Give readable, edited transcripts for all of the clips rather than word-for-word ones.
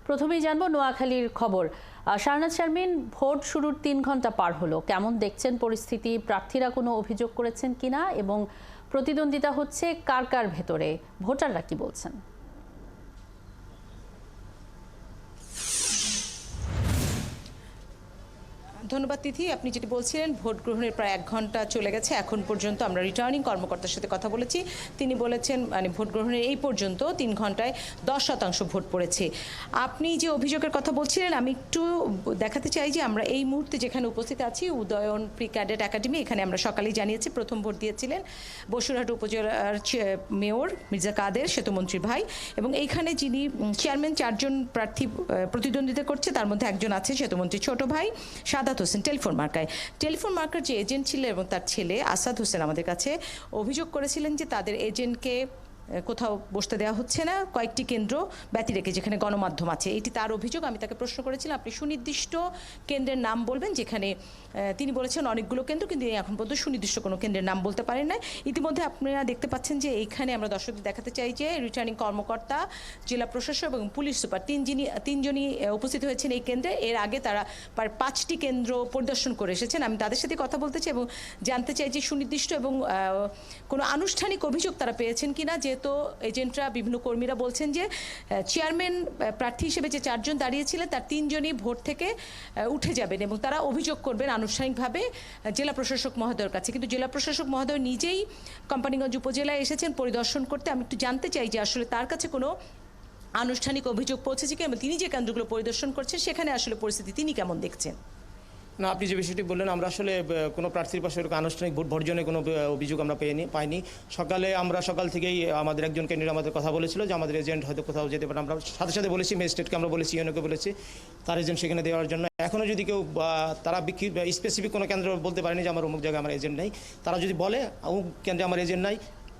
প্রথমেই জানবো নোয়াখালীর খবর। শাহনাজ শারমিন, ভোট শুরুর ৩ ঘন্টা পার হলো, কেমন দেখছেন পরিস্থিতি? প্রার্থীরা কোনো অভিযোগ করেছেন কিনা এবং প্রতিদ্বন্দ্বিতা হচ্ছে কার কার ভেতরে, ভোটাররা কি বলছেন? ধন্যবাদ তিথি। আপনি যেটি বলছিলেন, ভোট গ্রহণের প্রায় 1 ঘন্টা চলে গেছে। এখন পর্যন্ত আমরা রিটার্নিং কর্মকর্তার সাথে কথা বলেছি। তিনি বলেছেন ভোট গ্রহণের এই পর্যন্ত 3 ঘন্টায় 10% ভোট পড়েছে। আপনি যে অভিযোগের কথা বলছিলেন, আমি একটু দেখাতে চাই যে আমরা এই মুহূর্তে যেখানে উপস্থিত আছি, উদয়ন প্রি ক্যাডেট একাডেমি, এখানে আমরা সকালেই জানিয়েছি প্রথম ভোট দিয়েছিলেন বসুরহাট উপজেলার মেয়র মির্জা কাদের, সেতুমন্ত্রী ভাই, এবং এইখানে যিনি চেয়ারম্যান 4 জন প্রার্থী প্রতিদ্বন্দ্বিতা করছে, তার মধ্যে একজন আছে সেতুমন্ত্রী ছোট ভাই সাদাত হোসেন টেলিফোন মার্কার যে এজেন্ট ছিলেন এবং তার ছেলে আসাদ হোসেন আমাদের কাছে অভিযোগ করেছিলেন যে তাদের এজেন্টকে কোথাও বসতে দেওয়া হচ্ছে না, কয়েকটি কেন্দ্র ব্যতি রেখে যেখানে গণমাধ্যম আছে। এটি তার অভিযোগ। আমি তাকে প্রশ্ন করেছিলাম, আপনি সুনির্দিষ্ট কেন্দ্রের নাম বলবেন, যেখানে তিনি বলেছেন অনেকগুলো কেন্দ্র, কিন্তু এখন পর্যন্ত সুনির্দিষ্ট কোনো কেন্দ্রের নাম বলতে পারেন না। ইতিমধ্যে আপনারা দেখতে পাচ্ছেন যে এইখানে আমরা দর্শকদের দেখাতে চাই যে রিটার্নিং কর্মকর্তা, জেলা প্রশাসক এবং পুলিশ সুপার তিনজনই উপস্থিত হয়েছেন এই কেন্দ্রে। এর আগে তারা প্রায় 5টি কেন্দ্র পরিদর্শন করে এসেছেন। আমি তাদের সাথে কথা বলতে চাই এবং জানতে চাই যে সুনির্দিষ্ট এবং কোনো আনুষ্ঠানিক অভিযোগ তারা পেয়েছেন কিনা। তো এজেন্টরা, বিভিন্ন কর্মীরা বলছেন যে চেয়ারম্যান প্রার্থী হিসেবে যে 4 জন দাঁড়িয়েছিলেন তার 3 জনই ভোট থেকে উঠে যাবেন এবং তারা অভিযোগ করবেন আনুষ্ঠানিকভাবে জেলা প্রশাসক মহোদয়ের কাছে। কিন্তু জেলা প্রশাসক মহোদয় নিজেই কোম্পানিগঞ্জ উপজেলায় এসেছেন পরিদর্শন করতে। আমি একটু জানতে চাই যে আসলে তার কাছে কোনো আনুষ্ঠানিক অভিযোগ পৌঁছেছে কি, এবং তিনি যে কেন্দ্রগুলো পরিদর্শন করছেন সেখানে আসলে পরিস্থিতি তিনি কেমন দেখছেন। না, আপনি যে বিষয়টি বললেন, আমরা আসলে কোনো প্রার্থীর পাশে আনুষ্ঠানিক ভোট বর্জনের কোনো অভিযোগ আমরা পাইনি। সকাল থেকেই আমাদের একজন ক্যান্ডিডেট আমাদের কথা বলেছিল যে আমাদের এজেন্ট হয়তো কোথাও যেতে পারে। আমরা সাথে সাথে বলেছি, ম্যাজিস্ট্রেটকে আমরা বলেছি, ইউনোকে বলেছি তার এজেন্ট সেখানে দেওয়ার জন্য। এখনও যদি কেউ তারা স্পেসিফিক কোনো কেন্দ্র বলতে পারেনি যে আমার অমুক জায়গায় আমার এজেন্ট নেই, তারা যদি বলে অমুক কেন্দ্রে আমার এজেন্ট নাই,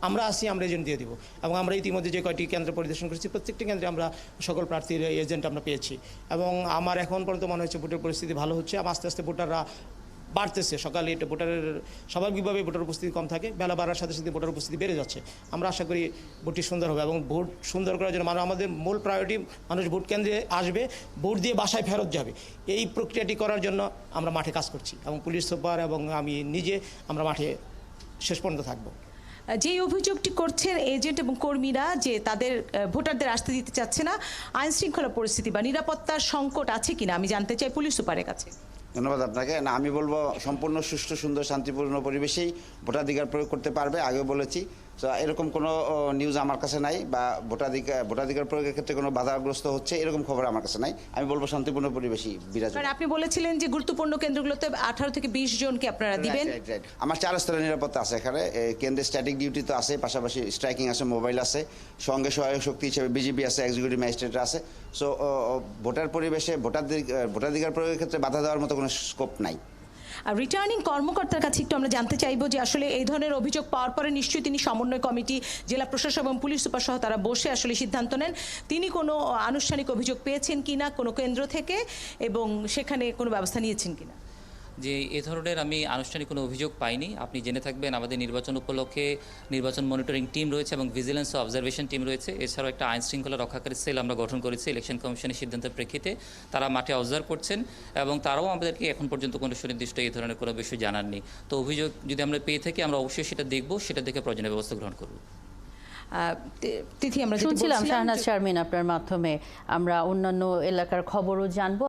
আমরা আসি, আমরা এজেন্ট দিয়ে দিব। এবং আমরা ইতিমধ্যে যে কয়টি কেন্দ্র পরিদর্শন করেছি, প্রত্যেকটি কেন্দ্রে আমরা সকল প্রার্থীর এজেন্ট আমরা পেয়েছি। এবং আমার এখন পর্যন্ত মনে হচ্ছে ভোটের পরিস্থিতি ভালো হচ্ছে। আস্তে আস্তে ভোটাররা বাড়তেছে। সকালে এটা ভোটারের স্বাভাবিকভাবে ভোটার উপস্থিতি কম থাকে, বেলা বাড়ার সাথে সাথে ভোটার উপস্থিতি বেড়ে যাচ্ছে। আমরা আশা করি ভোটটি সুন্দর হবে এবং ভোট সুন্দর করার জন্য আমাদের মূল প্রায়োরিটি, মানুষ ভোট কেন্দ্রে আসবে, ভোট দিয়ে বাসায় ফেরত যাবে। এই প্রক্রিয়াটি করার জন্য আমরা মাঠে কাজ করছি এবং পুলিশ সুপার এবং আমি নিজে আমরা মাঠে শেষ পর্যন্ত থাকবো। যেই অভিযোগটি করছেন এজেন্ট এবং কর্মীরা যে তাদের ভোটারদের আসতে দিতে চাচ্ছে না, আইন শৃঙ্খলা পরিস্থিতি বা নিরাপত্তার সংকট আছে কিনা আমি জানতে চাই পুলিশ সুপারের কাছে। ধন্যবাদ আপনাকে। না, আমি বলবো সম্পূর্ণ সুষ্ঠু, সুন্দর, শান্তিপূর্ণ পরিবেশেই ভোটাধিকার প্রয়োগ করতে পারবে। আগেও বলেছি, তো এরকম কোনো নিউজ আমার কাছে নাই, বা ভোটাধিকার প্রয়োগের ক্ষেত্রে কোনো বাধাগ্রস্ত হচ্ছে এরকম খবর আমার কাছে নাই। আমি বলবো শান্তিপূর্ণ পরিবেশই বিরাজ। আপনি বলেছিলেন যে গুরুত্বপূর্ণ কেন্দ্রগুলোতে 18 থেকে 20 জনকে আপনারা দিবেন। আমার 4 স্তরের নিরাপত্তা আছে এখানে। কেন্দ্রে স্ট্যাটিক ডিউটি তো আছে, পাশাপাশি স্ট্রাইকিং আছে, মোবাইল আছে, সঙ্গে সহায়ক শক্তি হিসেবে বিজিবি আছে, এক্সিকিউটিভ ম্যাজিস্ট্রেট আছে। সো ভোটার পরিবেশে ভোটাধিকার প্রয়োগের ক্ষেত্রে বাধা দেওয়ার মতো কোনো স্কোপ নাই। আর রিটার্নিং কর্মকর্তার কাছে একটু আমরা জানতে চাইবো যে আসলে এই ধরনের অভিযোগ পাওয়ার পরে নিশ্চয়ই তিনি সমন্বয় কমিটি, জেলা প্রশাসক এবং পুলিশ সুপার সহ তারা বসে আসলে সিদ্ধান্ত নেন। তিনি কোনো আনুষ্ঠানিক অভিযোগ পেয়েছেন কিনা কোনো কেন্দ্র থেকে, এবং সেখানে কোনো ব্যবস্থা নিয়েছেন কিনা? যে এ ধরনের আমি আনুষ্ঠানিক কোনো অভিযোগ পাইনি। আপনি জেনে থাকবেন আমাদের নির্বাচন উপলক্ষে নির্বাচন মনিটরিং টিম রয়েছে এবং ভিজিলেন্স ও অবজারভেশন টিম রয়েছে। এছাড়াও একটা আইন শৃঙ্খলা রক্ষাকারী সেল আমরা গঠন করেছি ইলেকশন কমিশনের সিদ্ধান্তের প্রেক্ষিতে। তারা মাঠে অবজার্ভ করছেন এবং তারাও আমাদেরকে এখন পর্যন্ত কোনো সুনির্দিষ্ট এই ধরনের কোনো বিষয় জানাননি। তো অভিযোগ যদি আমরা পেয়ে থাকি, আমরা অবশ্যই সেটা দেখব, সেটা দেখে প্রয়োজনীয় ব্যবস্থা গ্রহণ করব। তিথি, আমরা শুনছিলাম শাহনাজ শারমিন, আপনার মাধ্যমে আমরা অন্যান্য এলাকার খবরও জানবো।